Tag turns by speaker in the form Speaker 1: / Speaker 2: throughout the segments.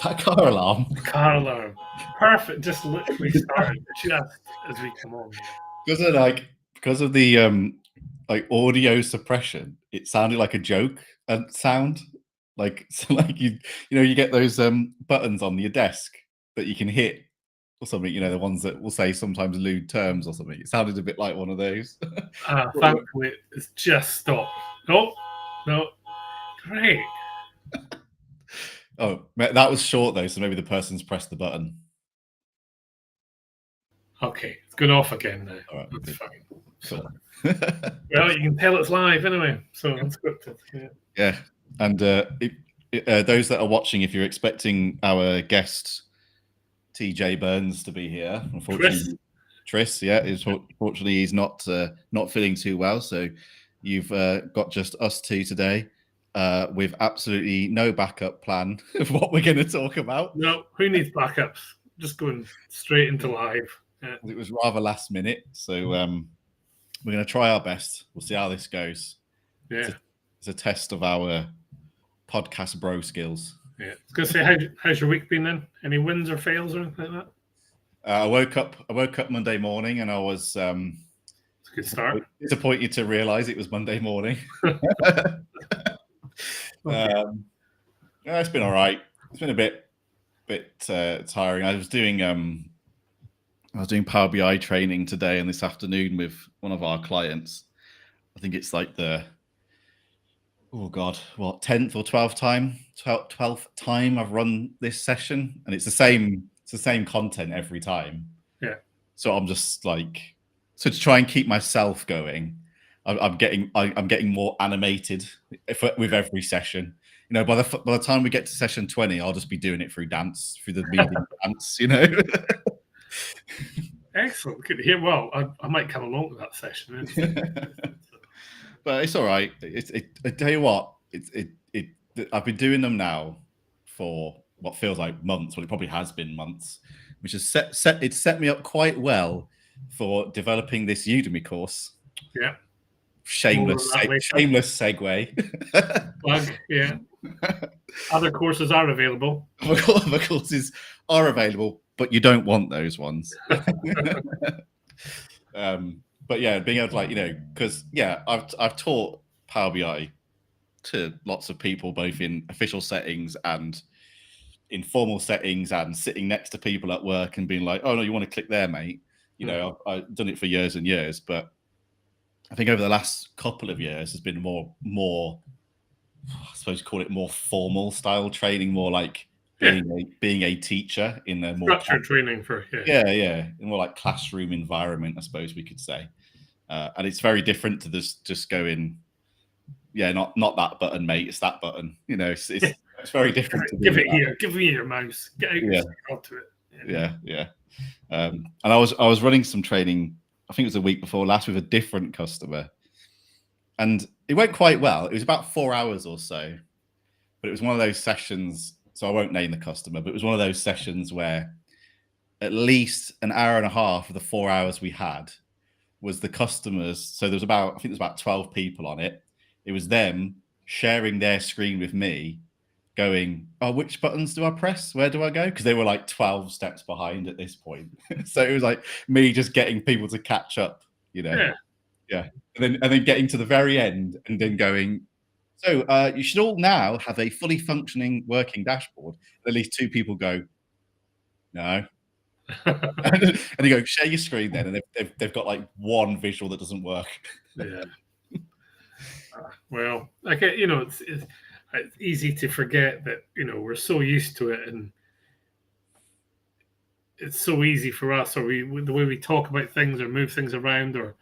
Speaker 1: that car alarm.
Speaker 2: Car alarm. Perfect. Just literally started just as we come on here.
Speaker 1: Because of the like audio suppression, it sounded like a joke sound. Like so like you get those buttons on your desk that you can hit or something, the ones that will say sometimes lewd terms or something. It sounded a bit like one of those.
Speaker 2: Thankfully, it's just stopped. No. Great.
Speaker 1: Oh, that was short though, so maybe the person's pressed the button.
Speaker 2: Okay, it's going off again now.
Speaker 1: All right,
Speaker 2: that's
Speaker 1: good.
Speaker 2: fine.
Speaker 1: Cool.
Speaker 2: Well, you can tell it's live anyway, so it's scripted.
Speaker 1: Yeah, and those that are watching, if you're expecting our guest TJ Burns to be here, unfortunately, Tris, unfortunately he's not feeling too well, so you've got just us two today with absolutely no backup plan of what we're going to talk about.
Speaker 2: No, who needs backups? Just going straight into live. Yeah.
Speaker 1: It was rather last minute, so we're going to try our best. We'll see how this goes.
Speaker 2: Yeah,
Speaker 1: it's a test of our podcast bro skills.
Speaker 2: Yeah, I was going to say, how's your week been then? Any wins or fails or anything like that?
Speaker 1: I woke up Monday morning and I was
Speaker 2: it's a good start.
Speaker 1: Disappointed to realise it was Monday morning. It's been all right. It's been a bit tiring. I was doing Power BI training today and this afternoon with one of our clients. I think it's like the 10th or 12th time I've run this session, and it's the same content every time.
Speaker 2: Yeah.
Speaker 1: So I'm just like, to try and keep myself going, I'm getting more animated with every session. By the time we get to session 20, I'll just be doing it through the medium dance.
Speaker 2: Excellent. Good to hear. Well, I might come along to that session.
Speaker 1: But it's all right. I tell you what, I've been doing them now for what feels like months. Well, it probably has been months, which has set me up quite well for developing this Udemy course.
Speaker 2: Yeah.
Speaker 1: Shameless segue.
Speaker 2: Plug. Yeah. Other courses are available.
Speaker 1: Other courses are available, but you don't want those ones. But yeah, being able to because I've taught Power BI to lots of people, both in official settings and informal settings, and sitting next to people at work and being like, "Oh no, you want to click there, mate?" I've done it for years and years, but I think over the last couple of years has been more, I suppose, call it more formal style training, more like being a teacher in a more
Speaker 2: structured training for
Speaker 1: in more like classroom environment, I suppose we could say. And it's very different to this just going, not that button, mate, it's that button. It's very different.
Speaker 2: Give me your mouse. Get out to it.
Speaker 1: Yeah. And I was running some training, I think it was a week before last, with a different customer, and it went quite well. It was about 4 hours or so, but it was one of those sessions. So I won't name the customer, but it was one of those sessions where at least an hour and a half of the 4 hours we had was the customers. So there was about 12 people on it. It was them sharing their screen with me, going, "Oh, which buttons do I press? Where do I go?" Because they were like 12 steps behind at this point. So it was like me just getting people to catch up, Yeah. And then getting to the very end and then going, "So you should all now have a fully functioning working dashboard." At least two people go, "No." And you go, "Share your screen then," and they've got like one visual that doesn't work.
Speaker 2: Yeah. Well, it's easy to forget that we're so used to it, and it's so easy for us, or the way we talk about things or move things around, or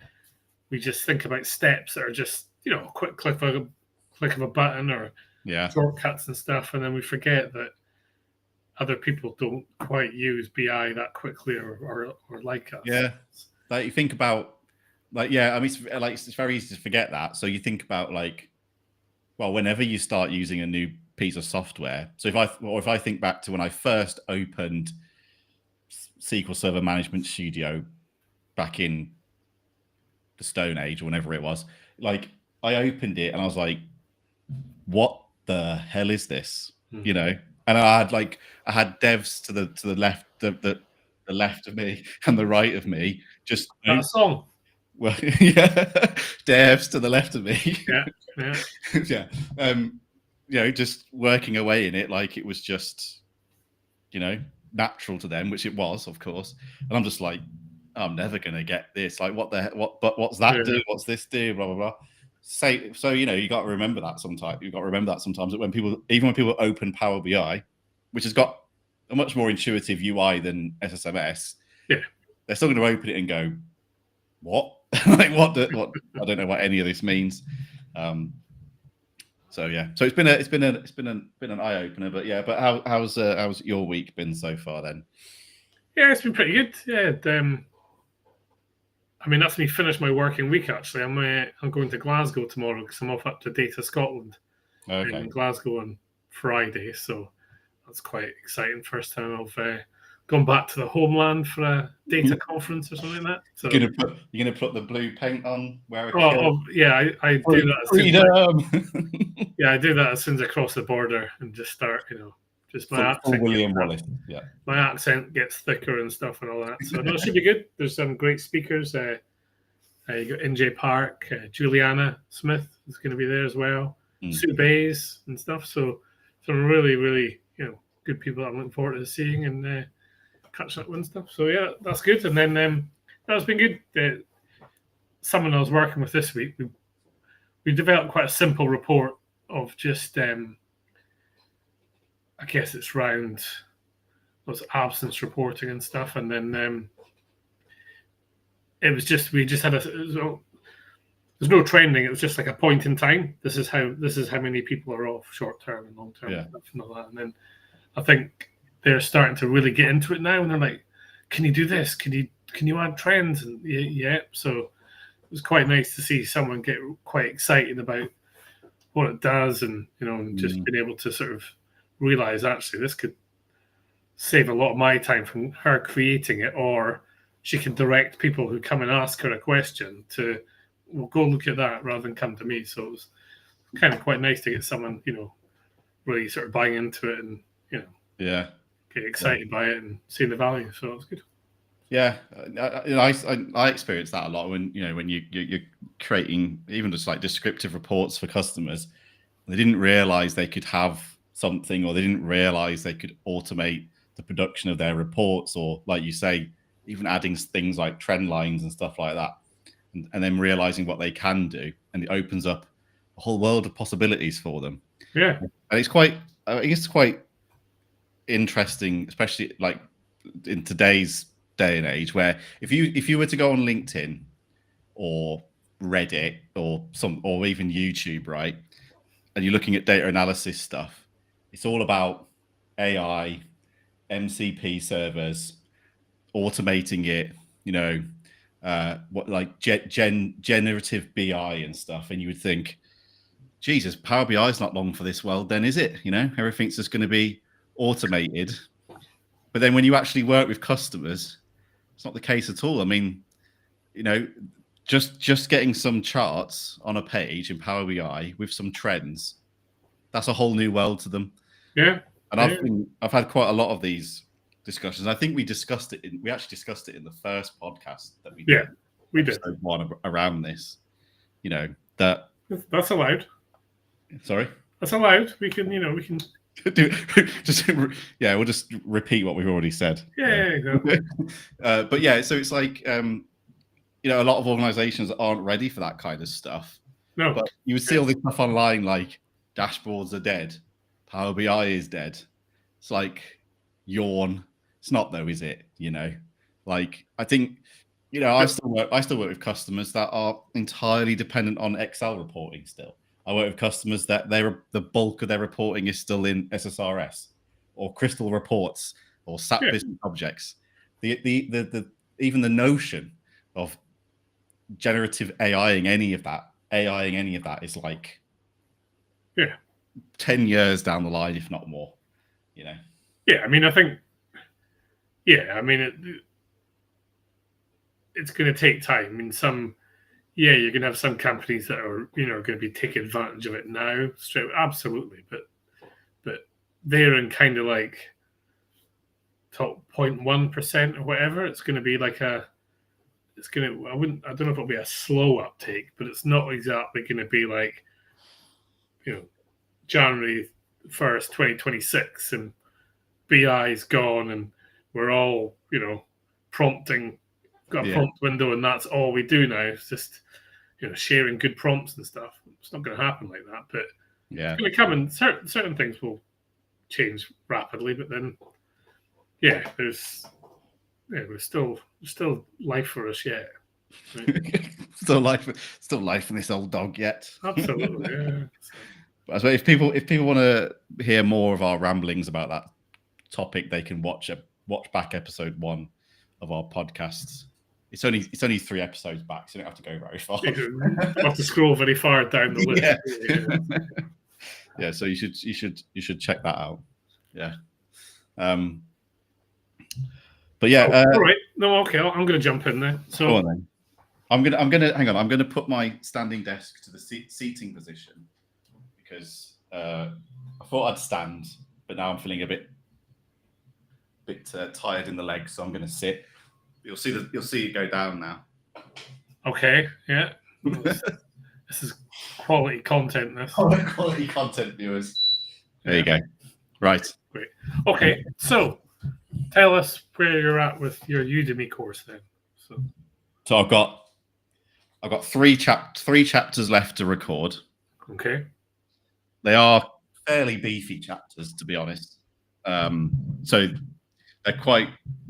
Speaker 2: we just think about steps that are just a quick click of a button or shortcuts and stuff, and then we forget that other people don't quite use BI that quickly or like us.
Speaker 1: Yeah, like you think about, it's very easy to forget that. So you think about whenever you start using a new piece of software. So if I think back to when I first opened SQL Server Management Studio back in the Stone Age or whenever it was, I opened it and I was like, "What the hell is this?" and I had devs to the left, the left of me and the right of me. Just
Speaker 2: that a song.
Speaker 1: Well, yeah, devs to the left of me.
Speaker 2: Yeah.
Speaker 1: Just working away in it like it was just, natural to them, which it was, of course. And I'm just like, I'm never gonna get this. Like, what's that do? What's this do? Blah blah blah. So you got to remember that sometimes. You've got to remember that sometimes that when people open Power BI, which has got a much more intuitive UI than SSMS, they're still going to open it and go, what? Like what? I don't know what any of this means. So it's been an eye opener. But yeah, but how's your week been so far then?
Speaker 2: Yeah, it's been pretty good. Yeah, I mean that's me finished my working week. Actually, I'm going to Glasgow tomorrow because I'm off up to Data Scotland in Glasgow on Friday. So that's quite exciting. First time I've gone back to the homeland for a data conference or something like that. So
Speaker 1: you're gonna put the blue paint on where?
Speaker 2: Yeah, I do that.
Speaker 1: Freedom.
Speaker 2: I do that as soon as I cross the border and just start, just my accent.
Speaker 1: William Wallace. Yeah,
Speaker 2: my accent gets thicker and stuff and all that. So no, it should be good. There's some great speakers. You got NJ Park, Juliana Smith is going to be there as well. Sue Bays and stuff. So some really, really, good people that I'm looking forward to seeing and catching up with and stuff. So yeah, that's good. And then that's been good. Someone I was working with this week, we developed quite a simple report of just, I guess it's around those absence reporting and stuff. And then it was just, we just had there's no trending. It was just like a point in time. This is how many people are off short term and long term and stuff and all that. And then I think they're starting to really get into it now. And they're like, can you do this? Can you add trends? And yeah. So it was quite nice to see someone get quite excited about what it does and, just being able to sort of realize actually this could save a lot of my time from her creating it, or she can direct people who come and ask her a question to, well, go look at that rather than come to me. So it was kind of quite nice to get someone, really sort of buying into it and, get excited by it and seeing the value. So it was good.
Speaker 1: Yeah, I experienced that a lot when you're creating even just like descriptive reports for customers. They didn't realize they could have something, or they didn't realize they could automate the production of their reports, or like you say, even adding things like trend lines and stuff like that, and then realizing what they can do, and it opens up a whole world of possibilities for them.
Speaker 2: Yeah,
Speaker 1: and it's quite interesting, especially like in today's day and age, where if you were to go on LinkedIn or Reddit or even YouTube, right, and you're looking at data analysis stuff, it's all about AI, MCP servers, automating it, what like generative BI and stuff, and you would think, Jesus, Power BI is not long for this world, then, is it? Everything's just going to be automated. But then when you actually work with customers, it's not the case at all. I mean, just getting some charts on a page in Power BI with some trends, that's a whole new world to them.
Speaker 2: Yeah.
Speaker 1: And I've had quite a lot of these discussions. I think we actually discussed it in the first podcast that we did.
Speaker 2: Yeah, we did.
Speaker 1: One around this, that's
Speaker 2: allowed.
Speaker 1: Sorry?
Speaker 2: That's allowed. We can
Speaker 1: we'll just repeat what we've already said.
Speaker 2: Yeah, exactly.
Speaker 1: But yeah, so it's like a lot of organizations aren't ready for that kind of stuff.
Speaker 2: No.
Speaker 1: But you would see all this stuff online, like dashboards are dead, Power BI is dead. It's like, yawn. It's not though, is it? Like, I think I still work with customers that are entirely dependent on Excel reporting still. I work with customers that the bulk of their reporting is still in SSRS or Crystal reports or SAP Business Objects. The even the notion of generative AIing any of that is like 10 years down the line, if not more.
Speaker 2: Yeah, I mean, I think. Yeah, I mean, it's going to take time. I mean, you're going to have some companies that are, going to be taking advantage of it now. Straight, absolutely, but there in kind of like top 0.1% or whatever. It's going to be like I don't know if it'll be a slow uptake, but it's not exactly going to be like, January 1st, 2026, and BI's gone, and we're all, prompting, got a prompt window, and that's all we do now. It's just, sharing good prompts and stuff. It's not going to happen like that, but it's going to come, and certain things will change rapidly, but then, there's still life for us yet. Right?
Speaker 1: still life in this old dog yet.
Speaker 2: Absolutely, yeah.
Speaker 1: So if people want to hear more of our ramblings about that topic, they can watch back episode 1 of our podcasts. It's only 3 episodes back, so you don't have to go very far.
Speaker 2: You don't have to scroll very far down the list.
Speaker 1: Yeah. So you should check that out. Yeah. But yeah.
Speaker 2: All right. No, okay. I'm going to jump in there. So
Speaker 1: go on then. I'm gonna hang on. I'm gonna put my standing desk to the seating position because I thought I'd stand, but now I'm feeling a bit tired in the legs, so I'm gonna sit. You'll see it go down now.
Speaker 2: Okay. Yeah. This is quality content.
Speaker 1: Quality content, viewers. There you go. Right.
Speaker 2: Great. Okay. So, tell us where you're at with your Udemy course then.
Speaker 1: So I've got 3 chapters left to record.
Speaker 2: Okay.
Speaker 1: They are fairly beefy chapters, to be honest. So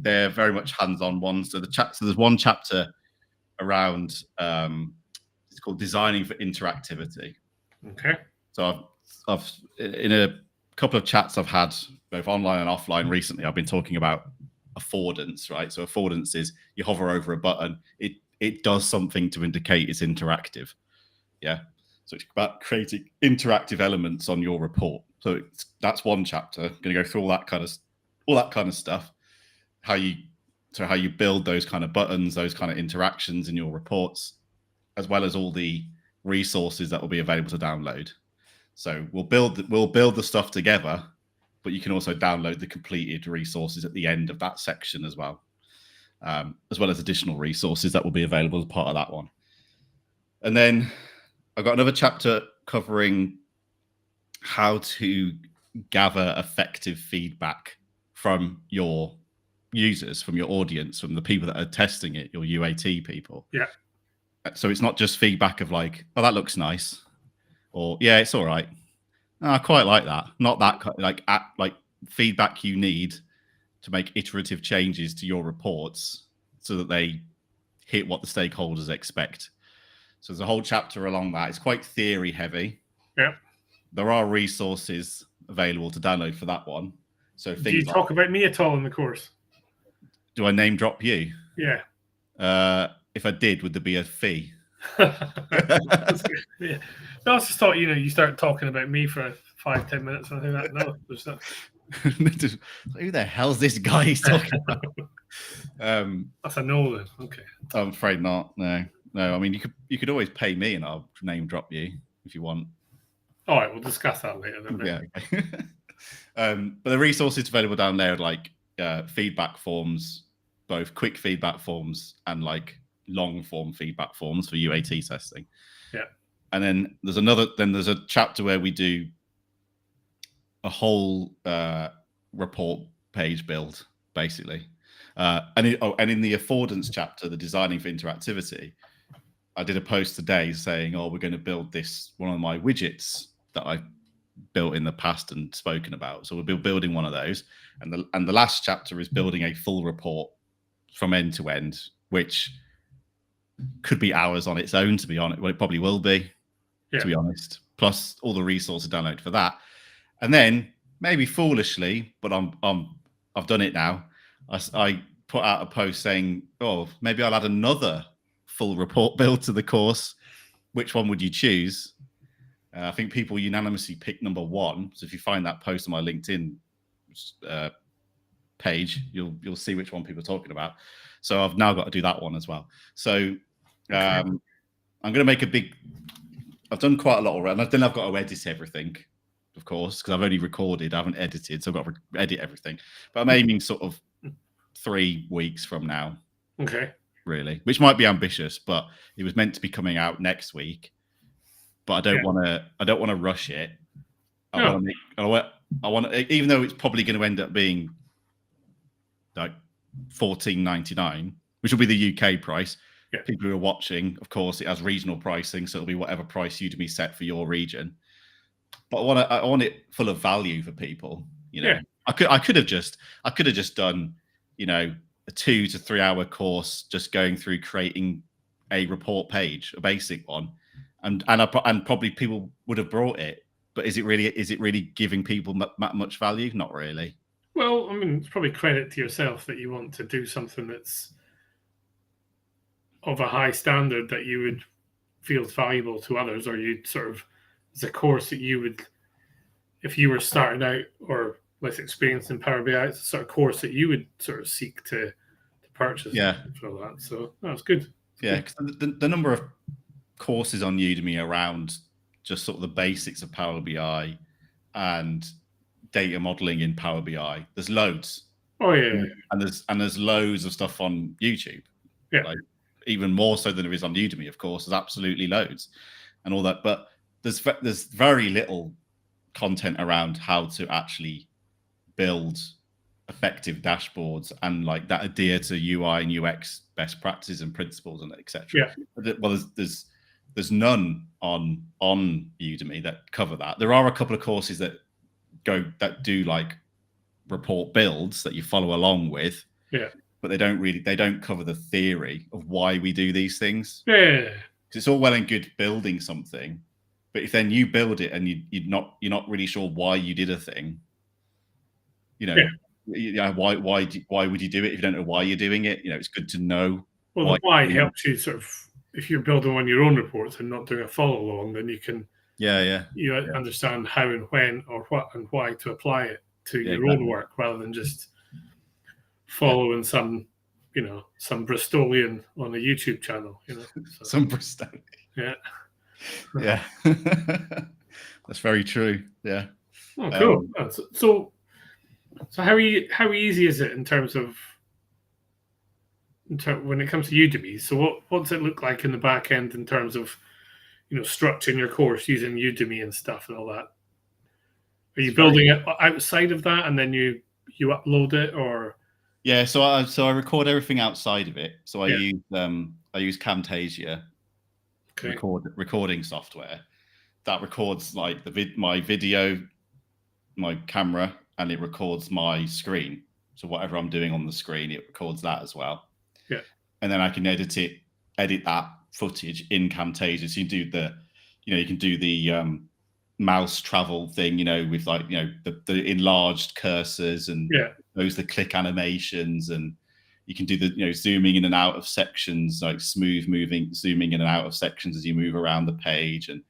Speaker 1: they're very much hands-on ones. So there's one chapter around it's called Designing for Interactivity.
Speaker 2: Okay.
Speaker 1: So I've in a couple of chats I've had both online and offline recently, I've been talking about affordance, right? So affordance is you hover over a button, it does something to indicate it's interactive. Yeah. So it's about creating interactive elements on your report. So that's one chapter. I'm going to go through all that kind of stuff. How you build those kind of buttons, those kind of interactions in your reports, as well as all the resources that will be available to download. So we'll build the stuff together, but you can also download the completed resources at the end of that section as well as additional resources that will be available as part of that one. And then I've got another chapter covering how to gather effective feedback from your users, from your audience, from the people that are testing it, your UAT people.
Speaker 2: Yeah.
Speaker 1: So it's not just feedback of like, oh, that looks nice, or yeah, it's all right. No, I quite like that. Not that like feedback you need to make iterative changes to your reports so that they hit what the stakeholders expect. So there's a whole chapter along that. It's quite theory heavy.
Speaker 2: Yeah.
Speaker 1: There are resources available to download for that one. So
Speaker 2: do you talk about me at all in the course?
Speaker 1: Do I name drop you?
Speaker 2: Yeah.
Speaker 1: If I did, would there be a fee?
Speaker 2: Yeah. No, I just thought, you start talking about me for 5-10 minutes. And I think that, no, there's not.
Speaker 1: Who the hell's this guy he's talking about?
Speaker 2: That's a no then. Okay.
Speaker 1: I'm afraid not. No. I mean, you could always pay me and I'll name drop you if you want.
Speaker 2: All right, we'll discuss that later then.
Speaker 1: Yeah. Okay. But the resources available down there are like feedback forms, both quick feedback forms and like long form feedback forms for UAT testing.
Speaker 2: Yeah. And
Speaker 1: then there's a chapter where we do a whole report page build, basically. And in the affordance chapter, the designing for interactivity, I did a post today saying, we're going to build this, one of my widgets that I've built in the past and spoken about. So we'll be building one of those. And the last chapter is building a full report from end to end, which could be hours on its own, to be honest. Well, it probably will be, to be honest. Plus all the resources download for that. And then maybe foolishly, but I've done it now. I put out a post saying, maybe I'll add another full report build to the course. Which one would you choose? I think people unanimously picked number 1. So if you find that post on my LinkedIn page, you'll see which one people are talking about. So I've now got to do that one as well. So I'm going to make I've done quite a lot already. And then I've got to edit everything. of course, because I've only recorded, I haven't edited, so I've got to edit everything. But I'm aiming sort of 3 weeks from now.
Speaker 2: Okay.
Speaker 1: Really, which might be ambitious, but it was meant to be coming out next week. But I don't want to. I don't want to rush it. I want to, even though it's probably going to end up being like $14.99, which will be the UK price.
Speaker 2: Yeah.
Speaker 1: People who are watching, of course, it has regional pricing, so it'll be whatever price Udemy set for your region. But I want it full of value for people. You know, I could have just done, you know, a 2 to 3 hour course just going through creating a report page, a basic one, and probably people would have brought it. But is it really giving people much value? Not really.
Speaker 2: Well, I mean, it's probably credit to yourself that you want to do something that's of a high standard that you would feel is valuable to others, or you sort of, as a course that you would, if you were starting out or less experienced in Power BI, it's a sort of course that you would sort of seek to purchase. For that. So that's good.
Speaker 1: Yeah, because the number of courses on Udemy around just sort of the basics of Power BI and data modeling in Power BI, there's loads.
Speaker 2: Oh yeah.
Speaker 1: And there's loads of stuff on YouTube.
Speaker 2: Yeah.
Speaker 1: Like, even more so than there is on Udemy, of course. There's absolutely loads and all that. But there's very little content around how to actually build effective dashboards and like that adhere to UI and UX best practices and principles and etc.
Speaker 2: Yeah.
Speaker 1: Well, there's none on Udemy that cover that. There are a couple of courses that do like report builds that you follow along with.
Speaker 2: Yeah.
Speaker 1: But they don't cover the theory of why we do these things.
Speaker 2: Yeah.
Speaker 1: It's all well and good building something, but if then you build it and you're not really sure why you did a thing, you know, why would you do it if you don't know why you're doing it? You know, it's good to know.
Speaker 2: Well, the why helps you sort of, if you're building on your own reports and not doing a follow along, then you can understand how and when or what and why to apply it to your own work rather than just following some Bristolian on a YouTube channel, you know. So.
Speaker 1: Some Bristolian.
Speaker 2: Yeah.
Speaker 1: Yeah. That's very true. Yeah.
Speaker 2: Oh, cool. So how easy is it in terms of when it comes to Udemy? So what does it look like in the back end in terms of, you know, structuring your course using Udemy and stuff and all that? Are you building it outside of that and then you upload it, or?
Speaker 1: Yeah, so I record everything outside of it. So I use Camtasia, recording software that records like my video, my camera, and it records my screen. So whatever I'm doing on the screen, it records that as well.
Speaker 2: Yeah, and
Speaker 1: then I can edit that footage in Camtasia. So you can do the mouse travel thing, you know, with like, you know, the enlarged cursors and the click animations, and you can do the, you know, zooming in and out of sections, like smooth zooming in and out of sections as you move around the page, and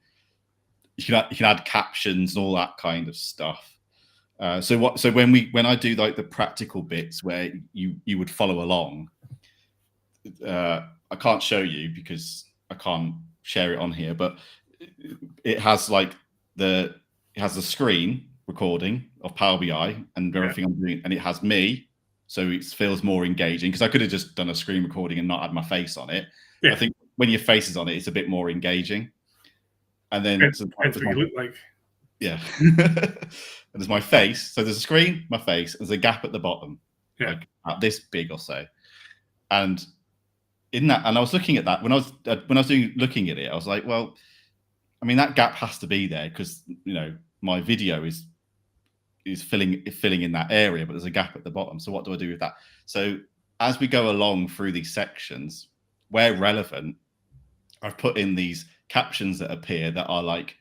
Speaker 1: you can add captions and all that kind of stuff. So when I do like the practical bits where you would follow along, I can't show you because I can't share it on here, but it has like the screen recording of Power BI and everything I'm doing, and it has me, so it feels more engaging, because I could have just done a screen recording and not had my face on it. I think when your face is on it, it's a bit more engaging. And then
Speaker 2: depends what you look like.
Speaker 1: Yeah. And there's my face. So there's a screen, my face, there's a gap at the bottom, like at this big or so. And in that, and I was looking at that when I was looking at it, I was like, well, I mean, that gap has to be there because, you know, my video is filling in that area, but there's a gap at the bottom. So what do I do with that? So as we go along through these sections, where relevant, I've put in these captions that appear that are like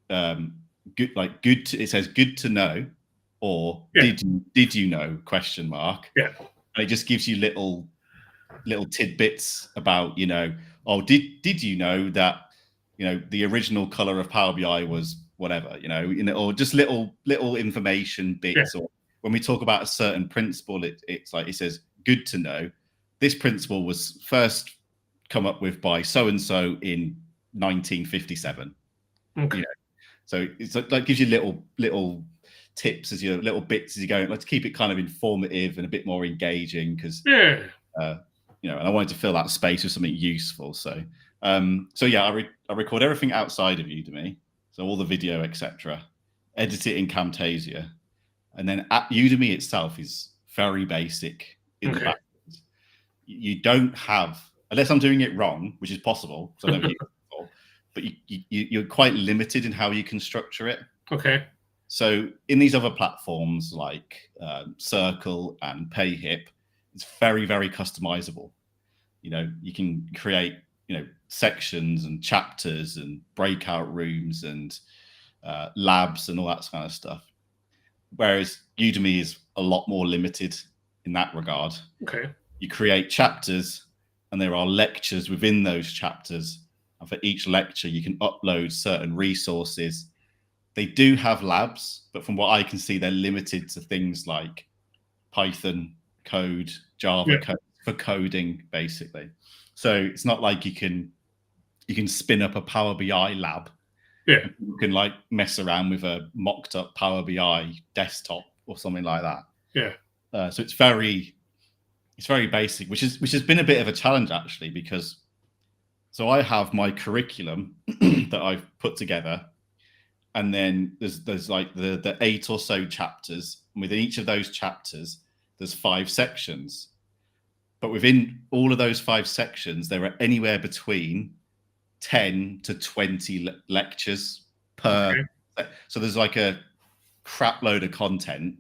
Speaker 1: good to, it says good to know, or did you know ? And it just gives you little tidbits about, you know, oh, did you know that, you know, the original color of Power BI was whatever, you know, or just little information bits. Or when we talk about a certain principle, it's like, it says good to know this principle was first come up with by so and so in 1957.
Speaker 2: Okay.
Speaker 1: You know? So it's like gives you little tips as little bits as you go. Let's keep it kind of informative and a bit more engaging because and I wanted to fill that space with something useful. So I record everything outside of Udemy, so all the video, etc. Edit it in Camtasia, and then at Udemy itself is very basic in the back. You don't have, unless I'm doing it wrong, which is possible, so but you're quite limited in how you can structure it.
Speaker 2: Okay.
Speaker 1: So in these other platforms like Circle and PayHip, it's very, very customizable. You can create, sections and chapters and breakout rooms and labs and all that kind of stuff. Whereas Udemy is a lot more limited in that regard.
Speaker 2: Okay.
Speaker 1: You create chapters and there are lectures within those chapters. And for each lecture, you can upload certain resources. They do have labs, but from what I can see, they're limited to things like Python code, Java code for coding, basically. So it's not like you can spin up a Power BI lab.
Speaker 2: Yeah.
Speaker 1: You can like mess around with a mocked up Power BI desktop or something like that.
Speaker 2: Yeah.
Speaker 1: So it's very basic, which has been a bit of a challenge actually, because so I have my curriculum that I've put together, and then there's like the 8 or so chapters. And within each of those chapters, there's 5 sections. But within all of those 5 sections, there are anywhere between 10 to 20 lectures per. Okay. So there's like a crap load of content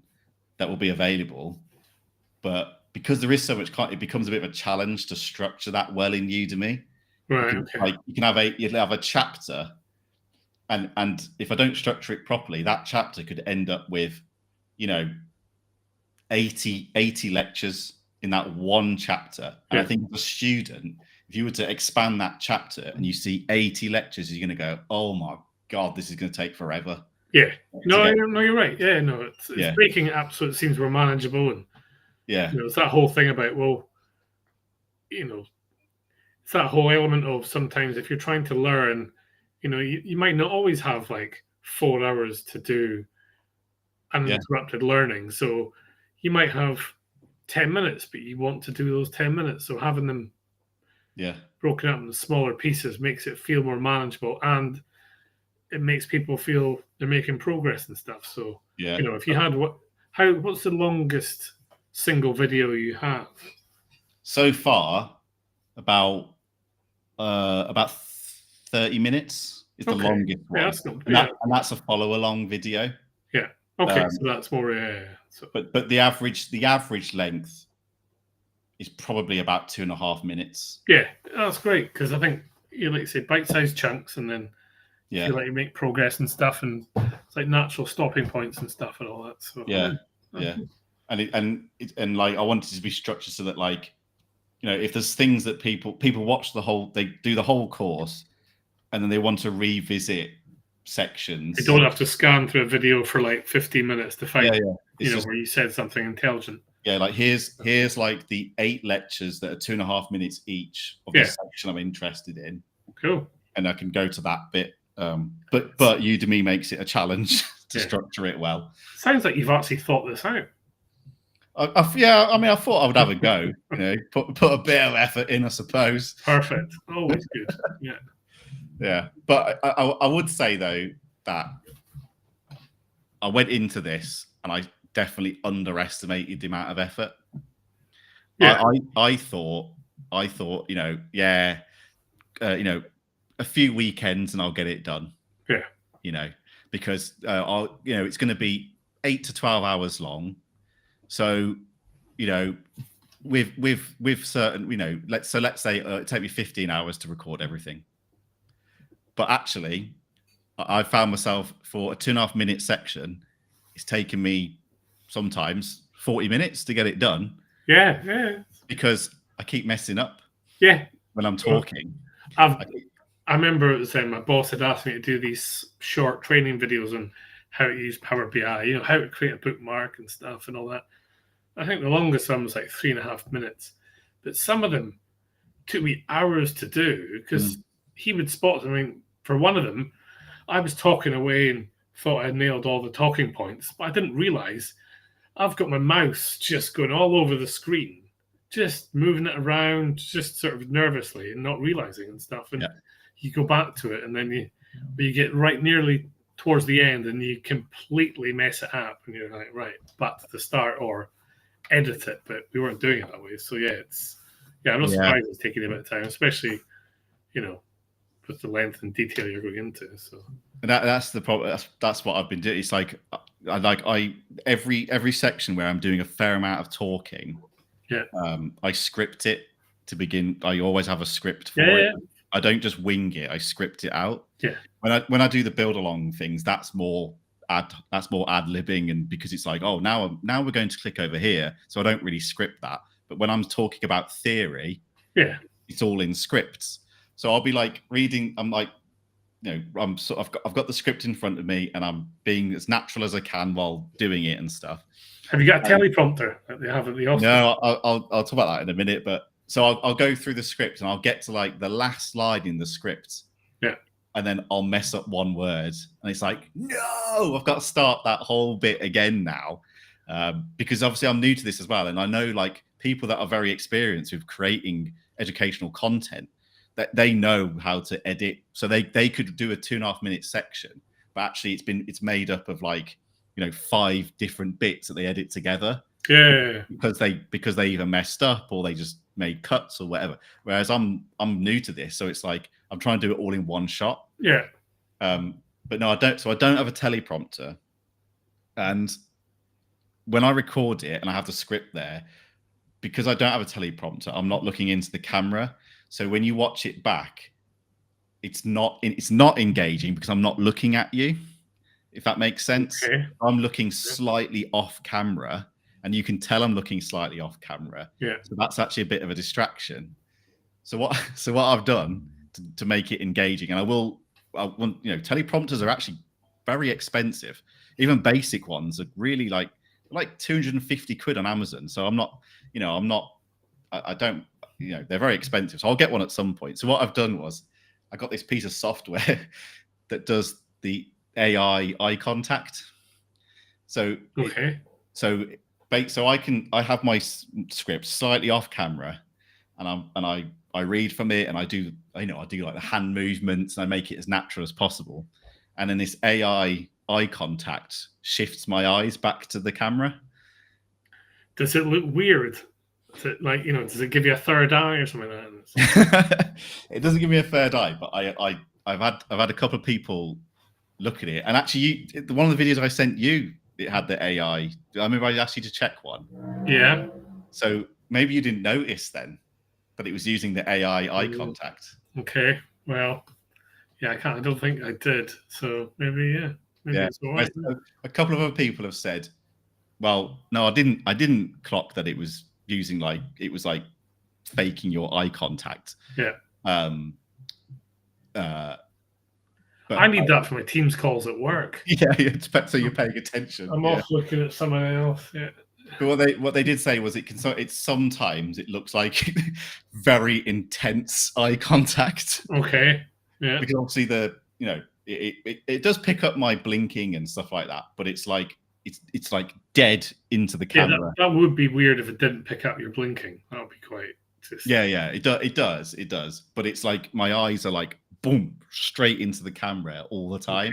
Speaker 1: that will be available. But because there is so much content, it becomes a bit of a challenge to structure that well in Udemy.
Speaker 2: Right.
Speaker 1: You can have a chapter, and if I don't structure it properly, that chapter could end up with, 80 lectures in that one chapter. And I think as a student, if you were to expand that chapter and you see 80 lectures, you're going to go, oh my God, this is going to take forever.
Speaker 2: Yeah. No, you're right. Yeah, no, it's breaking it up so it seems more manageable. And it's that whole thing about, it's that whole element of sometimes if you're trying to learn, you might not always have like 4 hours to do uninterrupted learning. So you might have 10 minutes, but you want to do those 10 minutes. So having them broken up into smaller pieces makes it feel more manageable, and it makes people feel they're making progress and stuff. So, if you had what's the longest single video you have?
Speaker 1: So far, about 30 minutes is the longest one. And that's a follow along video.
Speaker 2: Yeah. Okay. So that's more.
Speaker 1: But the average length is probably about 2.5 minutes.
Speaker 2: Yeah, that's great, because I think like you say, bite-sized chunks, and then you feel like you make progress and stuff, and it's like natural stopping points and stuff and all that. So and like I wanted it to be structured so that like, if there's things that people watch they do the whole course, and then they want to revisit sections. You don't have to scan through a video for like 15 minutes to find where you said something intelligent.
Speaker 1: Yeah, like here's like the 8 lectures that are 2.5 minutes each of the section I'm interested in.
Speaker 2: Cool.
Speaker 1: And I can go to that bit. But Udemy makes it a challenge to structure it well.
Speaker 2: Sounds like you've actually thought this out.
Speaker 1: I thought I would have a go. Put a bit of effort in, I suppose.
Speaker 2: Perfect. Always good. Yeah.
Speaker 1: Yeah, but I would say though that I went into this and I definitely underestimated the amount of effort. Yeah. I thought a few weekends and I'll get it done.
Speaker 2: Yeah.
Speaker 1: Because it's going to be 8 to 12 hours long. So, with certain, let's say it take me 15 hours to record everything. But actually, I found myself for a 2.5 minute section, it's taken me sometimes 40 minutes to get it done.
Speaker 2: Yeah.
Speaker 1: Because I keep messing up.
Speaker 2: Yeah.
Speaker 1: When I'm talking.
Speaker 2: I remember it was my boss had asked me to do these short training videos on how to use Power BI, how to create a bookmark and stuff and all that. I think the longest one was like 3.5 minutes. But some of them took me hours to do because he would spot. I mean, for one of them, I was talking away and thought I nailed all the talking points, but I didn't realize I've got my mouse just going all over the screen, just moving it around, just sort of nervously and not realizing and stuff. And you go back to it, and then you get right nearly towards the end, and you completely mess it up, and you're like, right, back to the start or edit it. But we weren't doing it that way, so I'm not surprised it's taking a bit of time, especially with the length and detail you're going into. So
Speaker 1: that's the problem. That's what I've been doing. It's like every section where I'm doing a fair amount of talking. I script it to begin. I always have a script for it. I don't just wing it. I script it out. When I do the build along things, that's more ad libbing, and because it's like, oh, now we're going to click over here, so I don't really script that. But when I'm talking about theory, it's all in scripts. So I'll be like reading. I'm like, I've got the script in front of me, and I'm being as natural as I can while doing it and stuff.
Speaker 2: Have you got a teleprompter that they have at the office?
Speaker 1: No, I'll talk about that in a minute. But so I'll go through the script, and I'll get to like the last line in the script. And then I'll mess up one word, and it's like, no, I've got to start that whole bit again now, because obviously I'm new to this as well, and I know like people that are very experienced with creating educational content, that they know how to edit, so they could do a 2.5 minute section, but actually it's made up of like 5 different bits that they edit together. Because they either messed up or they just made cuts or whatever. Whereas I'm new to this, so it's like I'm trying to do it all in one shot. But no, I don't. So I don't have a teleprompter, and when I record it and I have the script there, because I don't have a teleprompter, I'm not looking into the camera. So when you watch it back, it's not engaging because I'm not looking at you. If that makes sense. I'm looking slightly off camera, and you can tell I'm looking slightly off camera. So that's actually a bit of a distraction. So what I've done to make it engaging, and I want teleprompters are actually very expensive. Even basic ones are really like 250 quid on Amazon. So I don't, they're very expensive. So I'll get one at some point. So what I've done was I got this piece of software that does the AI eye contact. So I have my script slightly off camera, and I read from it, and I do like the hand movements, and I make it as natural as possible. And then this AI eye contact shifts my eyes back to the camera.
Speaker 2: Does it look weird? Does it give you a third eye or something like
Speaker 1: that? It doesn't give me a third eye, but I've had a couple of people look at it, and actually one of the videos I sent you, it had the AI. I remember I asked you to check one. So maybe you didn't notice then, but it was using the AI eye contact.
Speaker 2: Okay. Well, I don't think I did. So maybe it's all right.
Speaker 1: A couple of other people have said, well, no, I didn't clock that it was using it was faking your eye contact.
Speaker 2: But I need that for my Teams calls at work.
Speaker 1: So you're paying attention.
Speaker 2: I'm off looking at someone else.
Speaker 1: But what they did say was sometimes it looks like very intense eye contact. Because obviously it does pick up my blinking and stuff like that, but it's like dead into the camera.
Speaker 2: That would be weird if it didn't pick up your blinking. That would be quite.
Speaker 1: It does. But it's like my eyes are like boom straight into the camera all the time.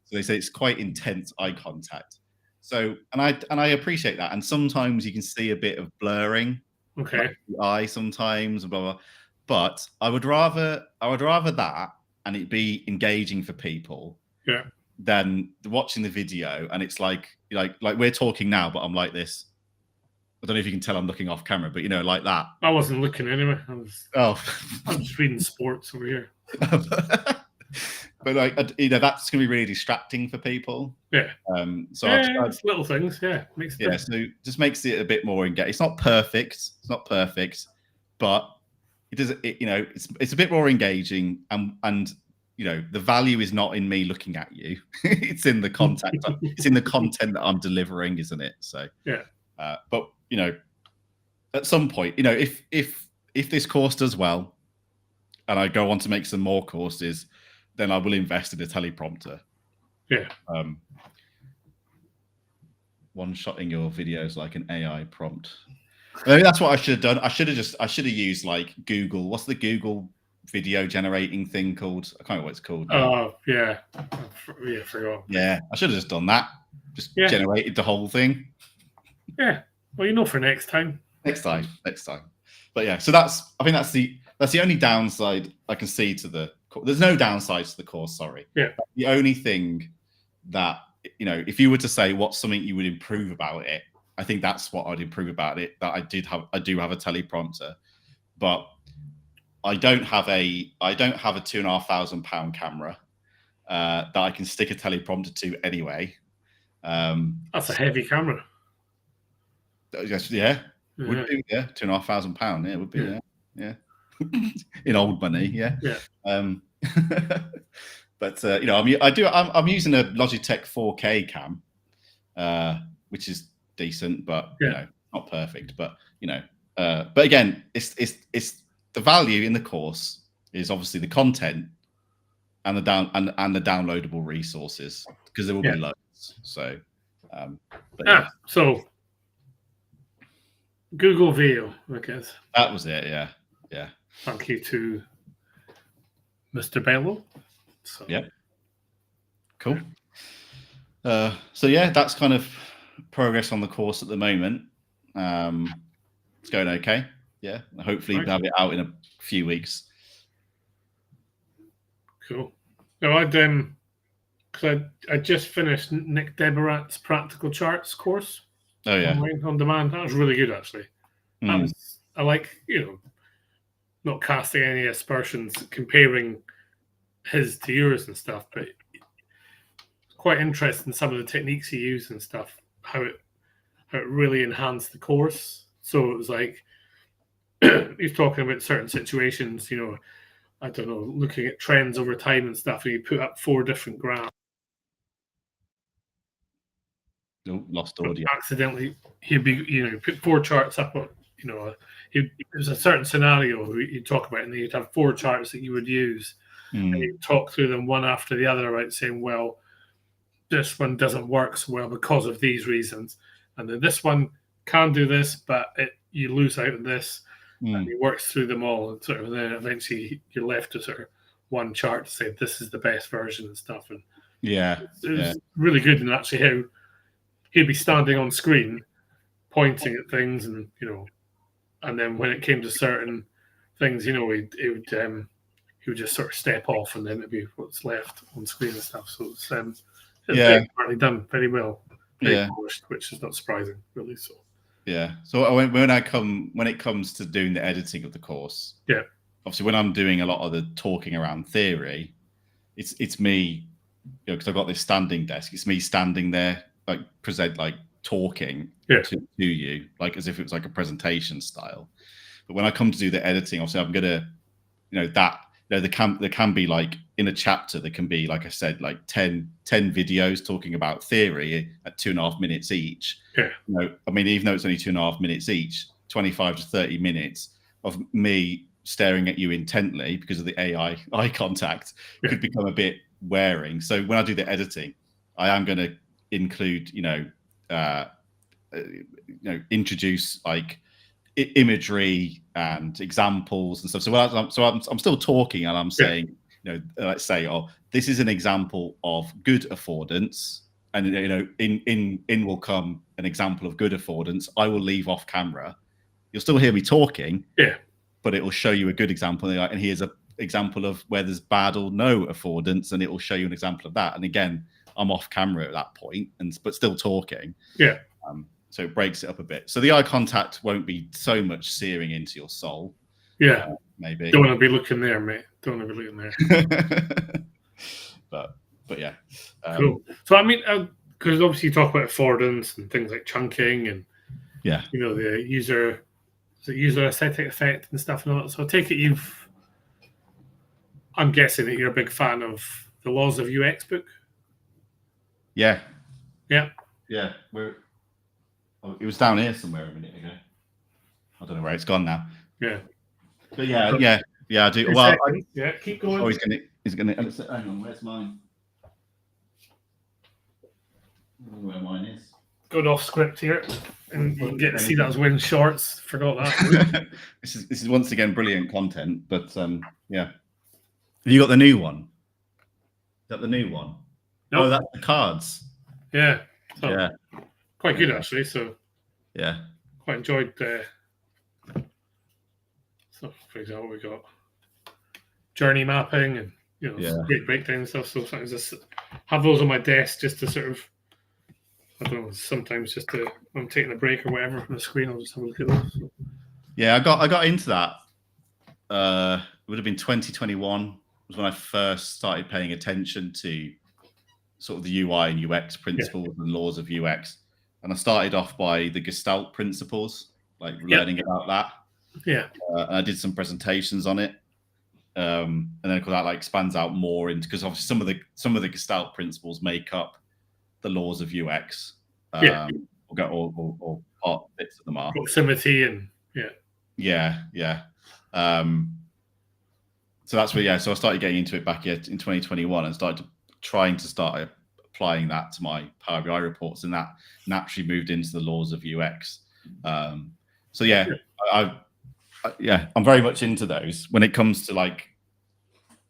Speaker 1: So they say it's quite intense eye contact. So and I appreciate that. And sometimes you can see a bit of blurring.
Speaker 2: The
Speaker 1: eye sometimes, blah blah. But I would rather that and it be engaging for people. Than watching the video and it's like we're talking now, but I'm like this. I don't know if you can tell I'm looking off camera, but like that.
Speaker 2: I wasn't looking anyway. I'm just reading sports over here.
Speaker 1: But that's going to be really distracting for people.
Speaker 2: So it's little things. Makes sense.
Speaker 1: So just makes it a bit more engaging. It's not perfect, but it does. It's a bit more engaging and. The value is not in me looking at you. It's in the content. It's in the content that I'm delivering, isn't it? So but at some point, if this course does well, and I go on to make some more courses, then I will invest in a teleprompter.
Speaker 2: Yeah.
Speaker 1: One-shotting your videos like an AI prompt. Maybe that's what I should have done. I should have used like Google. What's the Google video generating thing called? I can't remember what it's called now.
Speaker 2: Oh, yeah. Yeah, I forgot.
Speaker 1: Yeah, I should have just done that. Just generated the whole thing.
Speaker 2: Yeah. Well, for next time.
Speaker 1: Next time. But yeah, so I think that's the only downside I can see to the course. There's no downsides to the course, sorry.
Speaker 2: Yeah.
Speaker 1: The only thing that, if you were to say what's something you would improve about it, I think that's what I'd improve about it. That I do have a teleprompter, but I don't have a £2,500 camera that I can stick a teleprompter to anyway.
Speaker 2: That's a heavy camera.
Speaker 1: Yeah. Would be, yeah, £2,500. Yeah, it would be, yeah. In old money, yeah. But I'm using a Logitech 4K cam, which is decent, but not perfect. But but again, it's the value in the course is obviously the content and the downloadable resources, because there will be loads. So,
Speaker 2: so Google Veo, I guess.
Speaker 1: That was it. Yeah.
Speaker 2: Thank you to Mr. Bello. So.
Speaker 1: Yep. Cool. So yeah, that's kind of progress on the course at the moment. It's going okay. Yeah. Hopefully we'll have it out in a few weeks.
Speaker 2: Cool. No, I just finished Nick Debarat's Practical Charts course.
Speaker 1: Oh yeah.
Speaker 2: On demand. That was really good, actually. I like, not casting any aspersions, comparing his to yours and stuff, but it's quite interesting some of the techniques he used and stuff, how it really enhanced the course. So it was like he's talking about certain situations, I don't know, looking at trends over time and stuff, and he put up 4 different graphs.
Speaker 1: Oh, lost audio.
Speaker 2: Accidentally, he'd be, put 4 charts up on, it was a certain scenario you'd talk about, and then you'd have 4 charts that you would use, and you'd talk through them one after the other, right? Saying, well, this one doesn't work so well because of these reasons, and then this one can do this, but you lose out on this, and he works through them all, and sort of then eventually you're left to sort of one chart to say this is the best version and stuff, and it was really good. And actually, how he'd be standing on screen, pointing at things, and and then when it came to certain things, he would just sort of step off, and then it'd be what's left on screen and stuff. So it's apparently done very well, polished, which is not surprising, really. So
Speaker 1: so when it comes to doing the editing of the course, obviously when I'm doing a lot of the talking around theory, it's me, because I've got this standing desk. It's me standing there, talking to you, like as if it was like a presentation style. But when I come to do the editing, obviously I'm gonna, there can be, like, in a chapter, there can be, like I said, like 10 videos talking about theory at 2.5 minutes each. I mean, even though it's only 2.5 minutes each, 25 to 30 minutes of me staring at you intently because of the eye contact could become a bit wearing. So when I do the editing, I am going to include, introduce like imagery and examples and stuff. So I'm still talking, and I'm saying, let's say, this is an example of good affordance, and in will come an example of good affordance. I will leave off camera. You'll still hear me talking, but it will show you a good example, and here's an example of where there's bad or no affordance, and it will show you an example of that. And again, I'm off camera at that point, but still talking. So it breaks it up a bit. So the eye contact won't be so much searing into your soul. Maybe.
Speaker 2: Don't want to be looking there, mate. Don't want to be looking there.
Speaker 1: but yeah.
Speaker 2: Cool. So I mean, because obviously you talk about affordance and things like chunking and the user aesthetic effect and stuff and all that. So I take it I'm guessing that you're a big fan of the Laws of UX book.
Speaker 1: Yeah.
Speaker 3: It was down here somewhere a minute ago.
Speaker 1: I don't know where it's gone now.
Speaker 2: Yeah.
Speaker 1: But yeah, I do. Well,
Speaker 2: keep going.
Speaker 1: is going to. Hang on, where's mine? I don't know where mine is.
Speaker 2: Going off script here, and you can get to see that I was wearing shorts. Forgot that.
Speaker 1: This is once again brilliant content, but yeah. Have you got the new one? Is that the new one?
Speaker 2: No,
Speaker 1: Oh, that's the cards.
Speaker 2: Yeah. So,
Speaker 1: yeah.
Speaker 2: Quite good actually. So
Speaker 1: yeah,
Speaker 2: quite enjoyed. So for example, we got journey mapping and great breakdown and stuff. So sometimes just have those on my desk just to sort of, I don't know, sometimes just to, when I'm taking a break or whatever from the screen, I'll just have a look at those. So.
Speaker 1: Yeah, I got into that. It would have been 2021 was when I first started paying attention to sort of the UI and UX principles and laws of UX. And I started off by the Gestalt principles, like learning about that.
Speaker 2: Yeah.
Speaker 1: And I did some presentations on it. And then of course that like expands out more into, because obviously some of the Gestalt principles make up the laws of UX. Or part bits of them are.
Speaker 2: Proximity and
Speaker 1: yeah. So that's where so I started getting into it back in 2021 and started trying to start applying that to my Power BI reports, and that naturally moved into the laws of UX. So yeah, I'm very much into those when it comes to like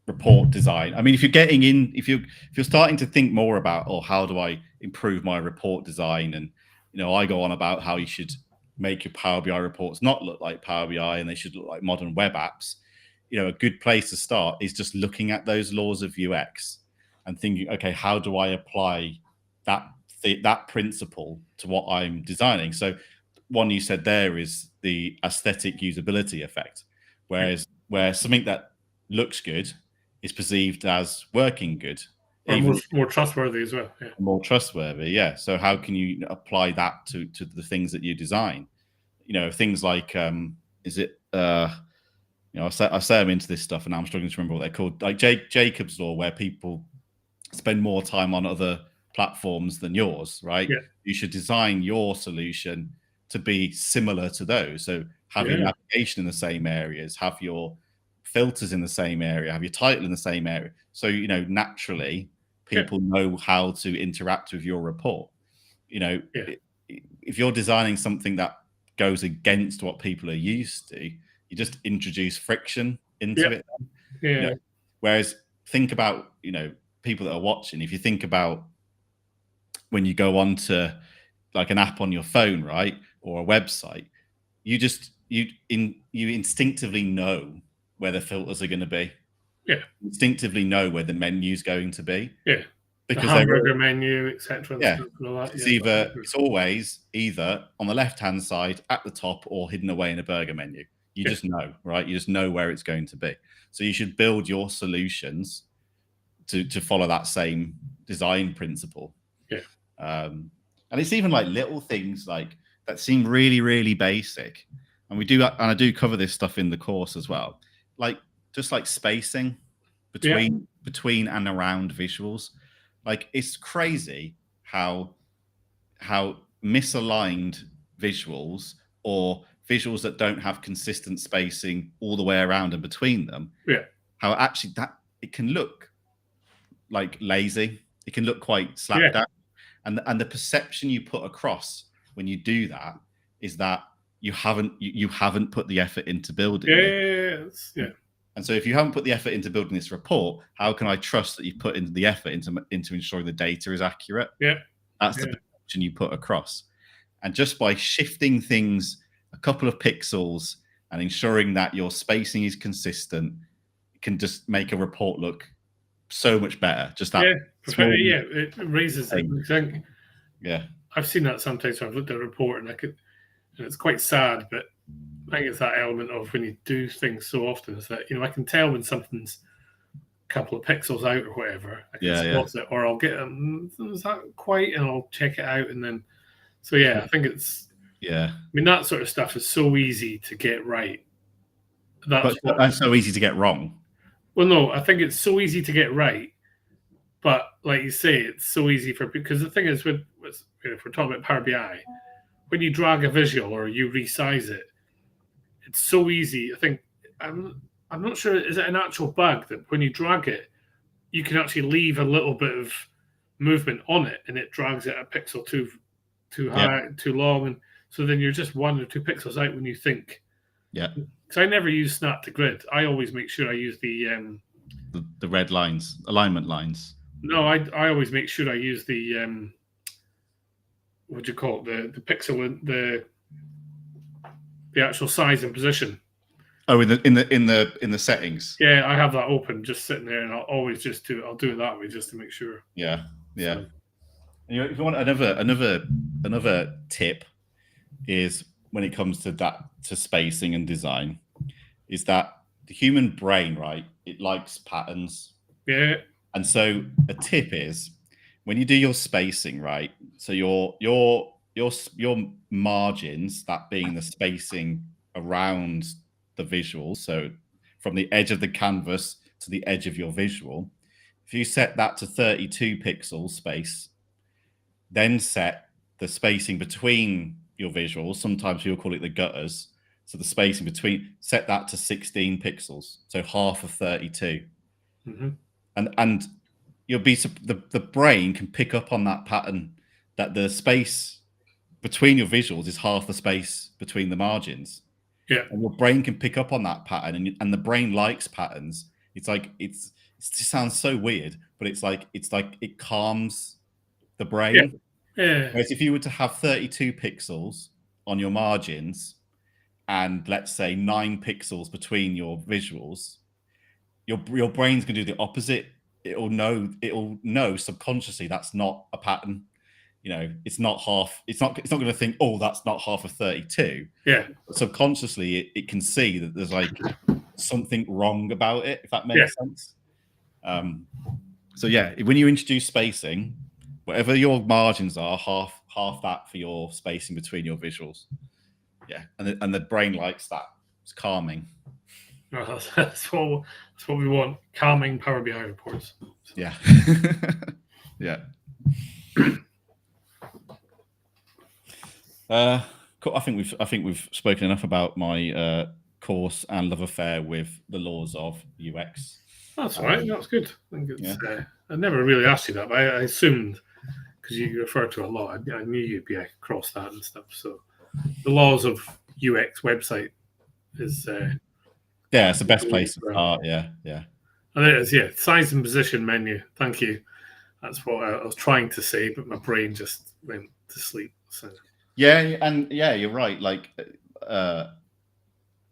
Speaker 1: report design. I mean, if you're starting to think more about, how do I improve my report design, and I go on about how you should make your Power BI reports not look like Power BI and they should look like modern web apps. A good place to start is just looking at those laws of UX and thinking, okay, how do I apply that principle to what I'm designing? So one you said there is the aesthetic usability effect, where something that looks good is perceived as working good.
Speaker 2: Or more trustworthy as well. Yeah.
Speaker 1: More trustworthy, yeah. So how can you apply that to the things that you design? Things like, I say I'm into this stuff and now I'm struggling to remember what they're called. Like Jacob's Law, where people spend more time on other platforms than yours, right?
Speaker 2: Yeah.
Speaker 1: You should design your solution to be similar to those. So have your navigation in the same areas, have your filters in the same area, have your title in the same area. So, naturally people know how to interact with your report. If you're designing something that goes against what people are used to, you just introduce friction into it.
Speaker 2: Yeah.
Speaker 1: Whereas think about, people that are watching, if you think about when you go on to like an app on your phone, right, or a website, you instinctively know where the filters are going to be.
Speaker 2: Yeah.
Speaker 1: Instinctively know where the menu's going to be.
Speaker 2: Yeah.
Speaker 1: Because
Speaker 2: the hamburger menu, etc.
Speaker 1: Yeah. It's always either on the left-hand side at the top or hidden away in a burger menu. You just know, right? You just know where it's going to be. So you should build your solutions to follow that same design principle.
Speaker 2: Yeah.
Speaker 1: And it's even like little things like that seem really, really basic. And I do cover this stuff in the course as well. Like just like spacing between and around visuals. Like it's crazy how misaligned visuals or visuals that don't have consistent spacing all the way around and between them.
Speaker 2: Yeah.
Speaker 1: How actually that it can look like lazy. It can look quite slapped down. And the perception you put across when you do that is that you haven't put the effort into building it.
Speaker 2: Yeah.
Speaker 1: And so if you haven't put the effort into building this report, how can I trust that you put in the effort into ensuring the data is accurate?
Speaker 2: Yeah.
Speaker 1: That's the perception you put across. And just by shifting things a couple of pixels and ensuring that your spacing is consistent, it can just make a report look so much better. Just that.
Speaker 2: It raises it.
Speaker 1: Yeah.
Speaker 2: I've seen that sometimes when I've looked at a report and and it's quite sad, but I think it's that element of when you do things so often is that, I can tell when something's a couple of pixels out or whatever. I can spot it, or I'll get is that quite, and I'll check it out, and then I think it's I mean that sort of stuff is so easy to get right.
Speaker 1: That's so easy to get wrong.
Speaker 2: Well, no, I think it's so easy to get right, but like you say, it's so easy because the thing is if we're talking about Power BI, when you drag a visual or you resize it, it's so easy. I think I'm not sure. Is it an actual bug that when you drag it, you can actually leave a little bit of movement on it, and it drags it a pixel too high, too long, and so then you're just 1 or 2 pixels out when you think.
Speaker 1: Yeah.
Speaker 2: Because I never use snap to grid. I always make sure I use the
Speaker 1: red lines, alignment lines.
Speaker 2: No, I always make sure I use the what do you call it? The pixel, the actual size and position.
Speaker 1: Oh, in the settings.
Speaker 2: Yeah, I have that open, just sitting there, and I'll always just I'll do it that way just to make sure.
Speaker 1: Yeah. So. If you want another tip, is when it comes to spacing and design, is that the human brain, right? It likes patterns.
Speaker 2: Yeah.
Speaker 1: And so a tip is when you do your spacing, right? So your margins, that being the spacing around the visual, so from the edge of the canvas to the edge of your visual, if you set that to 32 pixels space, then set the spacing between your visuals, sometimes you'll call it the gutters, so the spacing between, set that to 16 pixels, so half of 32.
Speaker 2: Mm-hmm.
Speaker 1: And you'll be, the brain can pick up on that pattern, that the space between your visuals is half the space between the margins.
Speaker 2: Yeah.
Speaker 1: And your brain can pick up on that pattern, and the brain likes patterns. It's like, it sounds so weird, but it's like it calms the brain.
Speaker 2: Yeah.
Speaker 1: Whereas if you were to have 32 pixels on your margins and let's say 9 pixels between your visuals, your brain's going to do the opposite. It'll know subconsciously that's not a pattern. It's not half. It's not going to think, oh, that's not half of 32.
Speaker 2: Yeah.
Speaker 1: But subconsciously, it can see that there's like something wrong about it, if that makes sense. So yeah, when you introduce spacing, whatever your margins are, half that for your spacing between your visuals. Yeah, and the brain likes that. It's calming.
Speaker 2: No, that's what we want. Calming Power BI reports.
Speaker 1: Yeah. Yeah. Cool. I think we've spoken enough about my course and love affair with the laws of UX.
Speaker 2: That's all right. That's good. I think it's, I never really asked you that, but I assumed, because you referred to it a lot, I knew you'd be across that and stuff. So the laws of UX website is
Speaker 1: it's the best place to start. Yeah.
Speaker 2: And it is, size and position menu. Thank you. That's what I was trying to say, but my brain just went to sleep. So
Speaker 1: you're right. Like